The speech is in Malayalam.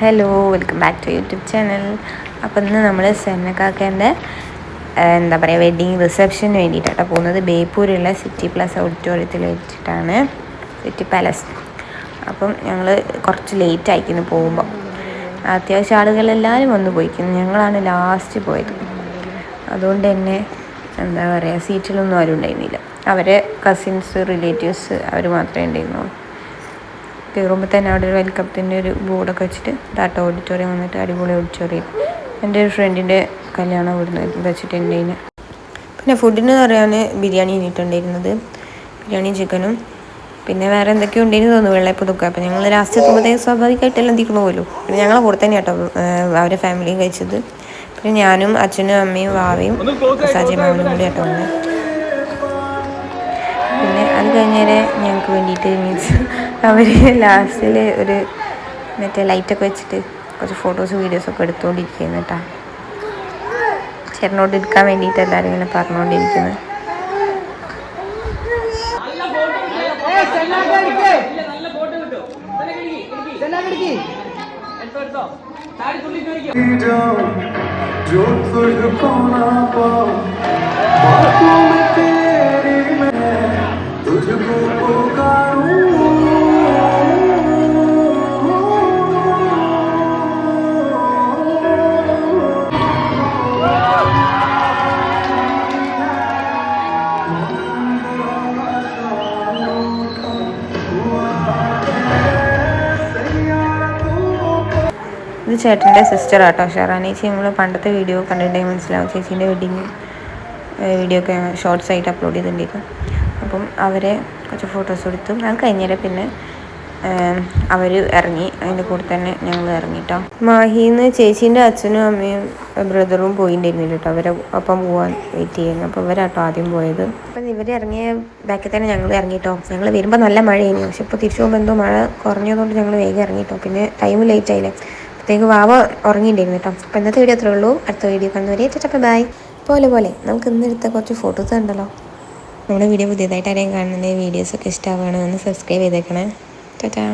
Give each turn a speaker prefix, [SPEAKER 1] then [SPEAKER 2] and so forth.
[SPEAKER 1] Hello, welcome back to YouTube channel. അപ്പോൾ ഇന്ന് നമ്മൾ സെന്നക്കാക്കേൻ്റെ എന്താ പറയുക വെഡ്ഡിങ് റിസപ്ഷന് വേണ്ടിയിട്ടാണ് പോകുന്നത്. ബേപ്പൂരുള്ള സിറ്റി പ്ലസ് ഓഡിറ്റോറിയത്തിൽ വെച്ചിട്ടാണ്, സിറ്റി പാലസ്. അപ്പം ഞങ്ങൾ കുറച്ച് ലേറ്റ് ആയിക്കുന്നു പോകുമ്പോൾ. അത്യാവശ്യം ആളുകളെല്ലാവരും വന്ന് പോയിക്കുന്നു, ഞങ്ങളാണ് ലാസ്റ്റ് പോയത്. അതുകൊണ്ട് തന്നെ എന്താ പറയുക സീറ്റിലൊന്നും ആരും ഉണ്ടായിരുന്നില്ല. അവരെ കസിൻസ് റിലേറ്റീവ്സ് അവർ മാത്രമേ ഉണ്ടായിരുന്നുള്ളൂ. കയറുമ്പോൾ തന്നെ അവിടെ ഒരു വെൽക്കത്തിൻ്റെ ഒരു ബോർഡൊക്കെ വെച്ചിട്ട് ടാറ്റ ഓഡിറ്റോറിയം വന്നിട്ട് അടിപൊളി ഓഡിറ്റോറിയം. എൻ്റെ ഒരു ഫ്രണ്ടിൻ്റെ കല്യാണം ഇവിടുന്ന് വെച്ചിട്ടുണ്ടായിരുന്നു. പിന്നെ ഫുഡിന് പറയാൻ ബിരിയാണി കഴിഞ്ഞിട്ടുണ്ടായിരുന്നത്, ബിരിയാണിയും ചിക്കനും പിന്നെ വേറെ എന്തൊക്കെയോ ഉണ്ടായിരുന്നു തോന്നുന്നു, വെള്ളയപ്പതൊക്കെ. അപ്പോൾ ഞങ്ങൾ ലാസ്റ്റ് എത്തുമ്പോഴത്തേക്ക് സ്വാഭാവികമായിട്ടെല്ലാം തീർന്നു പോലും. പിന്നെ ഞങ്ങളെ കൂടെ തന്നെ കേട്ടോ അവരെ ഫാമിലിയും കഴിച്ചത്. പിന്നെ ഞാനും അച്ഛനും അമ്മയും വാവയും സാജിമാവനും കൂടി കേട്ടോ വന്നത്. പിന്നെ അത് കഴിഞ്ഞേരെ ഞങ്ങൾക്ക് വേണ്ടിയിട്ട് മീൻസ് അവർ ലാസ്റ്റിൽ ഒരു മറ്റേ ലൈറ്റൊക്കെ വെച്ചിട്ട് കുറച്ച് ഫോട്ടോസ് വീഡിയോസൊക്കെ എടുത്തുകൊണ്ടിരിക്കുന്നു കേട്ടോ. ചേട്ടനോട് എടുക്കാൻ വേണ്ടിയിട്ട് എല്ലാവരും ഇങ്ങനെ പറഞ്ഞുകൊണ്ടിരിക്കുന്നത്. ഇത് ചേട്ടൻ്റെ സിസ്റ്റർ ആട്ടോ, ഷെറാൻ ചേച്ചി. നമ്മൾ പണ്ടത്തെ വീഡിയോ കണ്ടിട്ടുണ്ടെങ്കിൽ മനസ്സിലാവും, ചേച്ചീൻ്റെ വെഡിങ് വീഡിയോ ഒക്കെ ഷോർട്സ് ആയിട്ട് അപ്ലോഡ് ചെയ്തിട്ടുണ്ടായിരുന്നു. അപ്പം അവരെ കുറച്ച് ഫോട്ടോസ് എടുത്തു. അത് കഴിഞ്ഞാൽ പിന്നെ അവർ ഇറങ്ങി, അതിൻ്റെ കൂടെ തന്നെ ഞങ്ങൾ ഇറങ്ങിട്ടോ. മാഹിന്ന് ചേച്ചീൻ്റെ അച്ഛനും അമ്മയും ബ്രദറും പോയിട്ടുണ്ടായിരുന്നില്ല കേട്ടോ, അവരെ ഒപ്പം പോകാൻ വെയിറ്റ് ചെയ്യുന്നു. അപ്പോൾ ഇവരാട്ടോ ആദ്യം പോയത്. അപ്പം ഇവർ ഇറങ്ങിയ ബാക്കിൽ തന്നെ ഞങ്ങൾ ഇറങ്ങിട്ടോ. ഞങ്ങൾ വരുമ്പോൾ നല്ല മഴയായിരുന്നു, പക്ഷെ ഇപ്പോൾ തിരിച്ചു പോകുമ്പോൾ എന്തോ മഴ കുറഞ്ഞതുകൊണ്ട് ഞങ്ങൾ വേഗം ഇറങ്ങിട്ടോ. പിന്നെ ടൈം ലേറ്റ് ആയില്ലേ, അപ്പോഴത്തേക്ക് വാവ ഉറങ്ങിയിട്ടുണ്ടായിരുന്നു കേട്ടോ. അപ്പോൾ ഇന്നത്തെ വീഡിയോ അത്രേ ഉള്ളൂ. അടുത്ത വീഡിയോ കാണുന്നവരെ ചേച്ചപ്പോൾ ബൈ. പോലെ നമുക്ക് ഇന്നെടുത്ത കുറച്ച് ഫോട്ടോസ് ഉണ്ടല്ലോ. നമ്മുടെ വീഡിയോ പുതിയതായിട്ട് ആരെയും കാണുന്നുണ്ടെങ്കിൽ വീഡിയോസൊക്കെ ഇഷ്ടമാവുകയാണ്, ഒന്ന് സബ്സ്ക്രൈബ് ചെയ്തേക്കണേ. ടാറ്റാ.